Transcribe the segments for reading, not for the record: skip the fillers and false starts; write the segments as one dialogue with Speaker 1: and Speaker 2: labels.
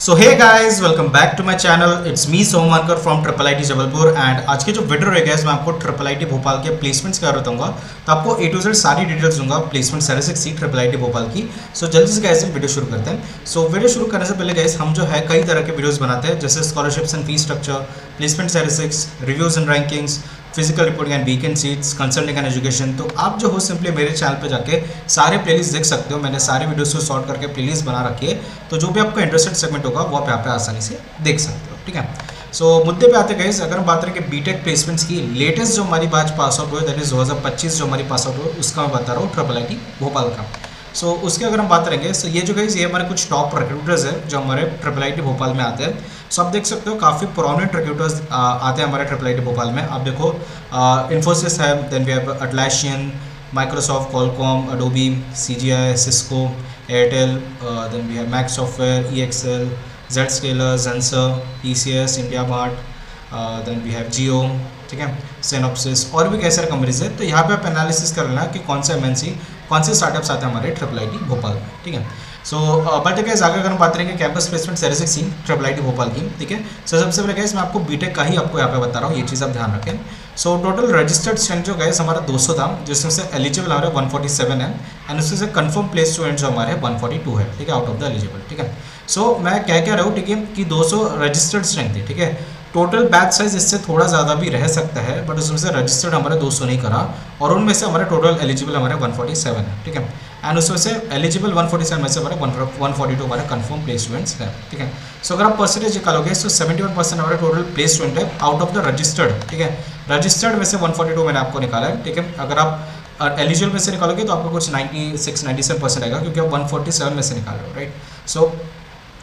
Speaker 1: So hey guys welcome back to my channel. It's me Somwankar from triple IIT Jabalpur and आज की जो video रहेगा इसमें आपको ट्रिपल आईटी भोपाल के प्लेसमेंट्स का बताऊंगा। तो आपको ए टू जेड सारी डिटेल्स दूंगा placement service C triple IT Bhopal की। सो जल्दी से गाइस वीडियो शुरू करते हैं। सो वीडियो शुरू करने से पहले गाइस हम जो है कई तरह के वीडियोस बनाते हैं, जैसे scholarships and fee structure, placement service, reviews and rankings, physical reporting and vacancies, consulting and education. तो आप जो हो सिंपली मेरे चैनल पे जाके सारे प्लेलिस्ट देख सकते हो। मैंने सारे वीडियोस को सॉर्ट करके प्लेलिस्ट बना रखी है, तो जो भी आपको इंटरेस्टेड सेगमेंट होगा वो आप यहाँ पे आसानी से देख सकते हो। ठीक है, सो मुद्दे पे आते गए। अगर हम बात करें कि बीटेक प्लेसमेंट्स की लेटेस्ट जो हमारी बैच पास आउट हुई, दैट इज 2025 जो हमारी पास आउट हुई, उसका मैं बता रहा हूँ ट्रिपल आईटी भोपाल का। सो उसके अगर हम बात करेंगे, सो ये जो गाइस ये हमारे कुछ टॉप रिक्रूटर्स हैं जो हमारे ट्रिपल आईटी भोपाल में आते हैं। सो आप देख सकते हो काफ़ी प्रोमिनेंट रिक्रूटर्स आते हैं हमारे ट्रिपल आईटी भोपाल में। आप देखो इन्फोसिस है, then we have Atlassian, Microsoft, Qualcomm, Adobe, CGI, Cisco, Airtel, then we have max software, EXL, Zscaler, Zensar, TCS, India mart, then we have Jio, ठीक है, सिनॉप्सिस और भी कई सारे कंपनीज है। तो यहाँ पे आप एनालिसिस कर लेना कि कौन सा एमएनसी, कौन से स्टार्टअप्स आते हैं हमारे ट्रिपल आईटी भोपाल में। ठीक है, सो बट गाइस आगे अगर हम बात करेंगे campus placement service C triple IT Bhopal की। ठीक है, सो सबसे पहले गाइस मैं आपको बीटेक का ही आपको यहाँ पे बता रहा हूँ, ये चीज़ आप ध्यान रखें। सो टोटल रजिस्टर्ड स्ट्रेंथ जो गाइस हमारा 200 था, जिसमें से एलिजिबल हमारे 147 है एंड उसमें से कंफर्म प्लेस स्टूडेंट जो हमारे 142 है। ठीक है, आउट ऑफ द एलिजिबल। ठीक है, सो मैं क्या रहा हूँ, ठीक है, कि 200 रजिस्टर्ड स्ट्रेंथ है। ठीक है, टोटल बैच साइज इससे थोड़ा ज़्यादा भी रह सकता है, बट उसमें से रजिस्टर्ड हमारे 200 नहीं करा और उनमें से हमारे टोटल एलिजिबल हमारे 147 है। ठीक है, एंड उसमें से एलिजिबल 147 में से हमारे 142 हमारे कंफर्म प्लेस स्टूडेंट्स हैं। ठीक है, सो अगर आप परसेंटेज निकालोगे तो 71% हमारे टोटल प्लेस स्टूडेंट है आउट ऑफ द रजिस्टर्ड। ठीक है, रजिस्टर्ड में से 142 मैंने आपको निकाला है। ठीक है, अगर आप एलिजिबल में से निकालोगे तो आपको कुछ 96-97% आएगा, क्योंकि आप 147 में से निकाल रहे हो। राइट, सो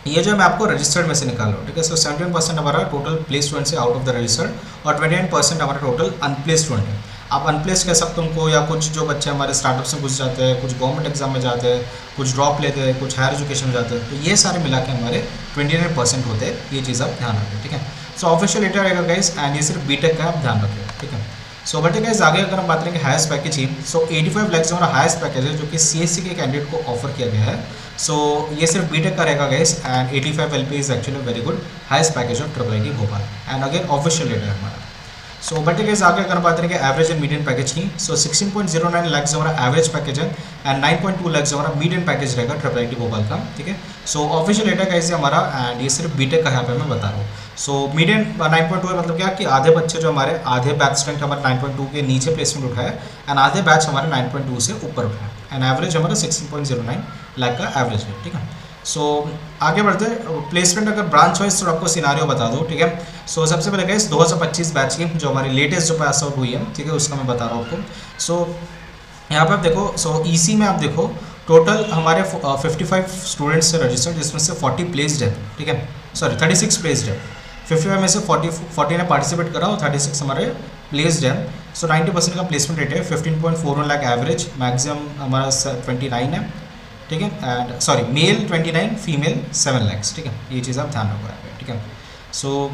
Speaker 1: ये जो मैं आपको रजिस्टर्ड में से निकाल रहा हूँ। ठीक है, सो 71% हमारा टोटल प्लेस स्टूडेंट्स है आउट ऑफ द रजिस्टर्ड और 29% हमारा टोटल अनप्लेस स्टूडेंट है। आप अनप्लेस कह सकते हो उनको, या कुछ जो बच्चे हमारे स्टार्टअप्स में घुस जाते हैं, कुछ गवर्नमेंट एग्जाम में जाते हैं, कुछ ड्रॉप लेते हैं, कुछ हायर एजुकेशन में जाते हैं, तो ये सारे मिला के हमारे 29% होते हैं। ये चीज़ आप ध्यान रखें। ठीक है, सो ऑफिशियल लेटर रहेगा गाइस एंड ये सिर्फ बीटेक का आप ध्यान रखें। ठीक है, सो बट गाइस आगे अगर हम बात करेंगे हाईएस्ट पैकेज की, सो 85 लाख हमारा हाईएस्ट पैकेज है जो कि सीएससी के कैंडिडेट को ऑफर किया गया है। सो ये सिर्फ बीटेक का रहेगा guys and 85 LP is actually very good highest package of triple IT Bhopal and again official letter है हमारा। सो बट गाइस आगे अगर बात करेंगे एवरेज एंड मीडियन पैकेज की, सो 16.09 लाख हमारा एवरेज पैकेज है एंड 9.2 लाख हमारा मीडियन पैकेज रहेगा ट्रिपल आईटी भोपाल का। ठीक है, सो ऑफिशियल लेटर गाइस हमारा एंड ये सिर्फ बीटेक का यहाँ पे मैं बता रहा हूँ। सो मीडियन 9.2 है, मतलब क्या कि आधे बच्चे जो हमारे आधे बैच स्ट्रेंथ हमारे 9.2 के नीचे प्लेसमेंट उठाए एंड आधे बैच हमारे 9.2 से ऊपर उठाए एंड एवरेज हमारा 16.09 लाख का एवरेज है। ठीक है, सो आगे बढ़ते हैं प्लेसमेंट अगर ब्रांच वाइज थोड़ा आपको सिनारियो बता दो। ठीक है, सो सबसे पहले गाइस 2025 बैच की जो हमारी लेटेस्ट जो पास आउट हुई है, ठीक है, उसका मैं बता रहा हूँ आपको। सो यहाँ पे आप देखो, सो ईसी में आप देखो टोटल हमारे 55 स्टूडेंट्स से रजिस्टर्ड, जिसमें से 40 प्लेस्ड है। ठीक है, सॉरी 36 प्लेस्ड है। 55 में से 40 ने पार्टिसिपेट करा और 36 हमारे प्लेस्ड है। सो 90% का प्लेसमेंट रेट है। 15.41 लाख एवरेज, मैक्सिमम हमारा 29 है। ठीक है, and sorry male 29, female 7 lakhs। ठीक है, ये चीज़ आप ध्यान रखो यहाँ पे। ठीक है, सो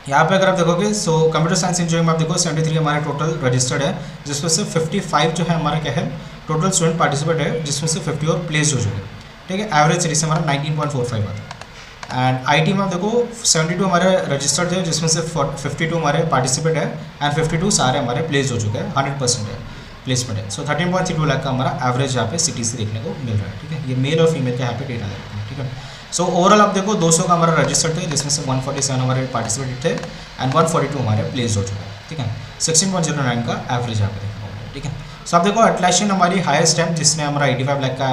Speaker 1: यहाँ पे अगर आप देखोगे, सो कंप्यूटर साइंस इंजीनियरिंग में आप देखो 73 हमारे टोटल रजिस्टर्ड है, जिसमें से 55 जो है हमारा क्या है टोटल स्टूडेंट पार्टिसिपेट है, जिसमें से 50 और प्लेस हो चुके हैं। ठीक है, एवरेज सीरीज से हमारा 19.45 आता है। एंड आईटी में आप देखो 72 हमारे रजिस्टर्ड है, जिसमें से 52 हमारे पार्टिसिपेट है एंड 52 सारे हमारे प्लेस हो चुके हैं, 100% है प्लेसमेंट है। सो 13.32 लाख का हमारा एवरेज यहाँ पे सिटी से देखने को मिल रहा है। ठीक है, ये मेल और फीमेल का यहाँ पे डेटा देखते हैं। ठीक है, सो ओवरऑल आप देखो 200 का हमारा रजिस्टर्ड थे, जिसमें से 147 हमारे पार्टिसिपेट थे एंड 142 हमारे प्लेस हो चुके हैं। ठीक है, 16.09 का एवरेज यहाँ पे देखने को मिल रहा है। ठीक है, सो आप देखो अटलैसियन हमारी हाईएस्ट है, जिसने हमारा 85 लाख का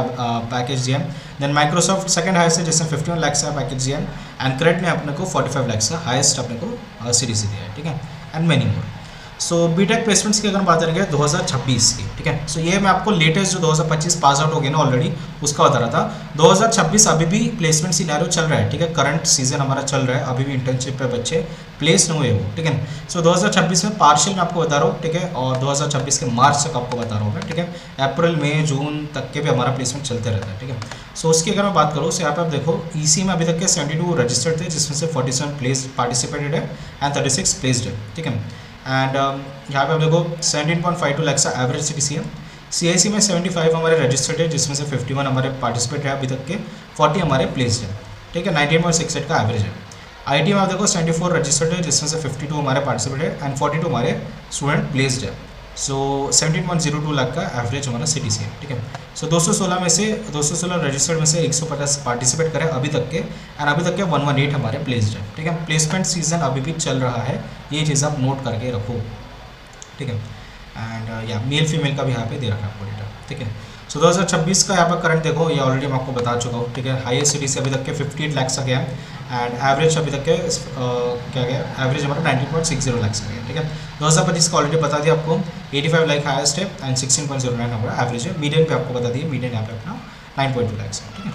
Speaker 1: पैकेज दिया है। देन माइक्रोसॉफ्ट सेकंड हाईएस्ट है, जिसने 51 लाख का पैकेज दिया है एंड क्रेडिट ने अपने को 45 लाख का हाईएस्ट अपने को सीरीज दिया है। ठीक है, and many more. So BTech placements की अगर हम बात करेंगे 2026 की, ठीक है, सो ये मैं आपको लेटेस्ट जो 2025 पास आउट हो गया ना ऑलरेडी, उसका बता रहा था। 2026 अभी भी प्लेसमेंट सिनेरियो चल रहा है। ठीक है, करंट सीजन हमारा चल रहा है, अभी भी इंटर्नशिप पे बच्चे प्लेस नहीं हुए वो। ठीक है, सो 2026 में पार्शियल मैं आपको बता रहा हूँ। ठीक है, और 2026 के मार्च तक आपको बता रहा हूँ मैं। ठीक है, अप्रैल मई जून तक के भी हमारा प्लेसमेंट चलते रहता है। ठीक है, सो उसकी अगर मैं बात करूँ, यहाँ पे आप देखो ईसी में अभी तक के 72 रजिस्टर्ड थे, जिसमें से 47 प्लेस पार्टिसिपेटेड है एंड 36 प्लेस्ड है। ठीक है, एंड यहाँ पे आप देखो 17.52 लाख का एवरेज सीटीसी है। सीआईसी में 75 हमारे रजिस्टर्ड है, जिसमें से 51 हमारे पार्टिसिपेट है अभी तक के, 40 हमारे प्लेस्ड है। ठीक है, 19.68 का एवरेज है। आईटी में आप देखो 74 रजिस्टर्ड है, जिसमें से 52 हमारे पार्टिसिपेट है एंड 42 हमारे स्टूडेंट प्लेस्ड है। सो 17.02 लाख का एवरेज हमारा सीटीसी है। ठीक है, सो 216 में से 216 रजिस्टर्ड में से 150 पार्टिसिपेट करे अभी तक के, एंड अभी तक के 118 हमारे प्लेस्ड है। ठीक है, प्लेसमेंट सीजन अभी भी चल रहा है, ये चीज़ आप नोट करके रखो। ठीक है, एंड या मेल फीमेल का भी यहाँ पे दे रखा है आपको डेटा। ठीक है, सो 2026 का यहाँ पर करंट देखो, ये ऑलरेडी मैं आपको बता चुका हूँ। ठीक है, हाईएस्ट सीटीसी अभी तक के 58 लाख का गया एंड एवरेज अभी तक के क्या गया, एवरेज हमारा 19.60 लाख का गया। ठीक है, 2025 का ऑलरेडी बता दिया आपको, 85 लाख हाईएस्ट है एंड 16.09 हमारा एवरेज है। मीडियन पे आपको बता दिए, मीडियन यहाँ पे अपना 9.2 लाख है। ठीक है,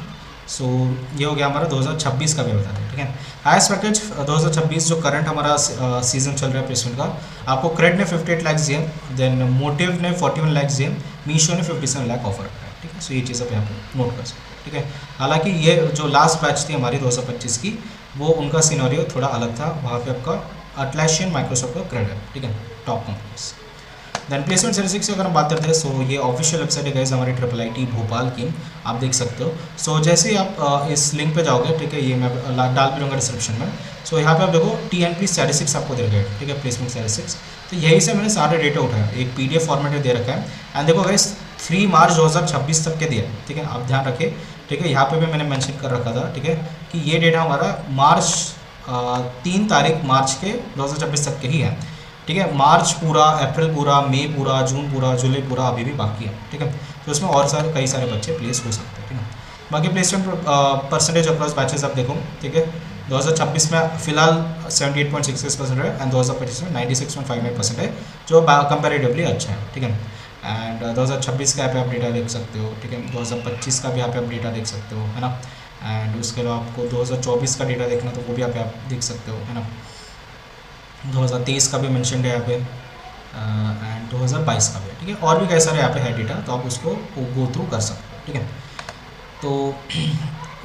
Speaker 1: सो ये हो गया हमारा 2026 का भी बता दें। ठीक है, हाईएस्ट पैकेज 2026 जो करंट हमारा सीजन चल रहा है प्लेसमेंट का, आपको क्रेड ने 58 लाख दिए, देन मोटिव ने 41 लाख दिए, मीशो ने 57 लाख ऑफर रखा है। ठीक है, सो ये चीज़ आप यहाँ पर नोट कर सकते हैं। ठीक है, हालांकि ये जो लास्ट बैच थी हमारी 2025 की, वो उनका सिनेरियो थोड़ा अलग था, वहाँ पे आपका अटलासियन माइक्रोसॉफ्ट का क्रेड है। ठीक है, top companies. Then placement statistics की अगर हम बात करते हैं, सो ये ऑफिशियल वेबसाइट है गाइस हमारी IIIT भोपाल की, आप देख सकते हो। सो जैसे ही आप इस लिंक पे जाओगे, ठीक है, ये मैं डाल भी दूँगा डिस्क्रिप्शन में। सो यहाँ पे आप देखो TNP स्टैटिस्टिक्स आपको दे रखा है। ठीक है, प्लेसमेंट स्टैटिस्टिक्स, तो यहीं से मैंने सारे डेटा उठाया, एक PDF फॉर्मेट में दे रखा है। एंड देखो गाइस 3 मार्च 2026 तक के दिया। ठीक है, आप ध्यान रखें। ठीक है, यहाँ पे भी मैंने मेंशन कर रखा था, ठीक है, कि ये डेटा हमारा मार्च 3 तारीख मार्च के 2026 तक के ही है। ठीक है, मार्च पूरा, अप्रैल पूरा, मई पूरा, जून पूरा, जुलाई पूरा अभी भी बाकी है। ठीक है, तो इसमें और कई सारे बच्चे प्लेस हो सकते हैं। ठीक है, बाकी प्लेसमेंट परसेंटेज अक्रॉस बैचेस आप देखो। ठीक है, 2026 में फिलहाल 78.66% है एंड 2025 में 96.58% है, जो कंपेरेटिवली अच्छा है। ठीक है, एंड 2026 का यहाँ पे आप डेटा देख सकते हो। ठीक है, 2025 का भी यहाँ पे आप डेटा देख सकते हो, है ना। एंड उसके अलावा आपको 2024 का डेटा देखना तो वो भी यहाँ पे आप देख सकते हो, है ना। 2023 का भी मेंशन है यहाँ पे एंड 2022 का भी। ठीक है, और भी कई सारे यहाँ पे है डेटा, तो आप उसको गो थ्रू कर सकते हो। ठीक है, तो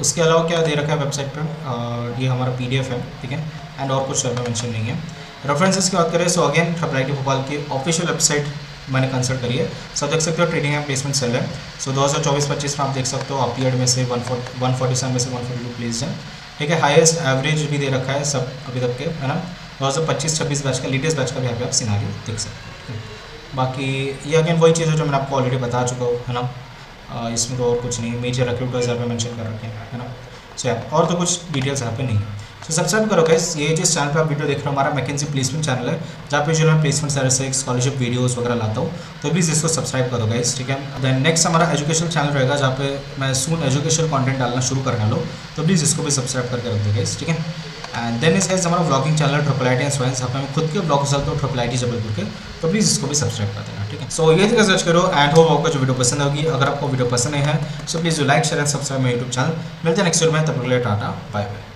Speaker 1: उसके अलावा क्या दे रखा है वेबसाइट पर, ये हमारा PDF है। ठीक है, एंड और कुछ यहाँ पे मेंशन नहीं है। रेफरेंसेस की बात करें, सो अगेन IIIT भोपाल की ऑफिशियल वेबसाइट मैंने कंसल्ट करी है। सब देख सकते हो, ट्रेडिंग एंड प्लेसमेंट सेल है। सो 2024-25 में आप देख सकते हो, अपीयर्ड में से 147 में से 142 प्लेस है। ठीक है, हाईएस्ट एवरेज भी दे रखा है सब अभी तक के, है ना। 2025-26 बैच का, लेटेस्ट बैच का भी यहाँ पे आप सिनारियो देख सकते हो। बाकी ये अगेन वही चीज़ है जो मैंने आपको ऑलरेडी बता चुका हूँ, है ना। इसमें तो और कुछ नहीं, मेजर रिक्रूटर्स यहाँ पे मेंशन कर रखे हैं, है ना। सो और तो कुछ डिटेल्स यहाँ पे नहीं है। तो सब्सक्राइब करो गाइस, ये जिस चैनल पे आप वीडियो देख रहे हो हमारा मैकेंजी प्लेसमेंट चैनल है, जहाँ पे जो मैं प्लेसमेंट स्टैटिस्टिक्स, स्कॉलरशिप वीडियोस वगैरह लाता हूँ, तो प्लीज़ इसको सब्सक्राइब करो गाइस। ठीक है, देन नेक्स्ट हमारा एजुकेशन चैनल रहेगा, जहाँ पे मैं सून एजुकेशन कंटेंट डालना शुरू करने वाला हूँ, तो प्लीज़ इसको भी सब्सक्राइब करके रख दो गाइस। ठीक है, एंड देन इस गाइस हमारा ब्लॉगिंग चैनल IIIT एंड स्वाइंस, जहाँ पे मैं खुद के ब्लॉग चलता हूँ IIIT जबलपुर के, तो प्लीज़ इसको भी सब्सक्राइब कर देना। ठीक है, सो ये तक सर्च करो एंड होप आपको जो वीडियो पसंद होगी। अगर आपको वीडियो पसंद है so please like share and subscribe मेरे यूट्यूब चैनल। मिलते हैं नेक्स्ट वीडियो में, तब तक के लिए टाटा बाय बाय।